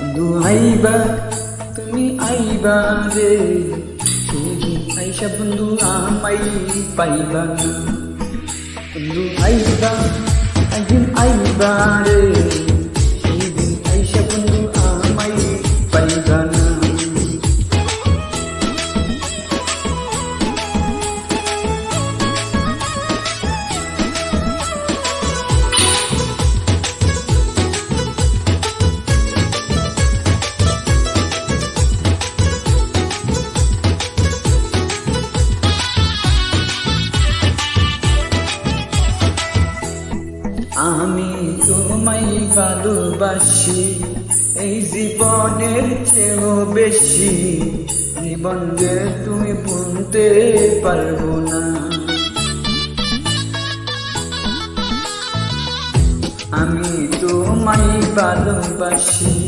বন্ধু আইবা তুমি আইবা রে, সেদিন আইসা বন্ধু আমাই পাইবা না। বন্ধু আইবা একদিন আইবা রে, সেদিন আইসা বন্ধু আমাই পাইবা না। আমি তোমায় ভালোবাসি এই জীবনের চেয়েও বেশি, জীবন যে তুমি ভুলতে পারবো না। আমি তোমায় ভালোবাসি।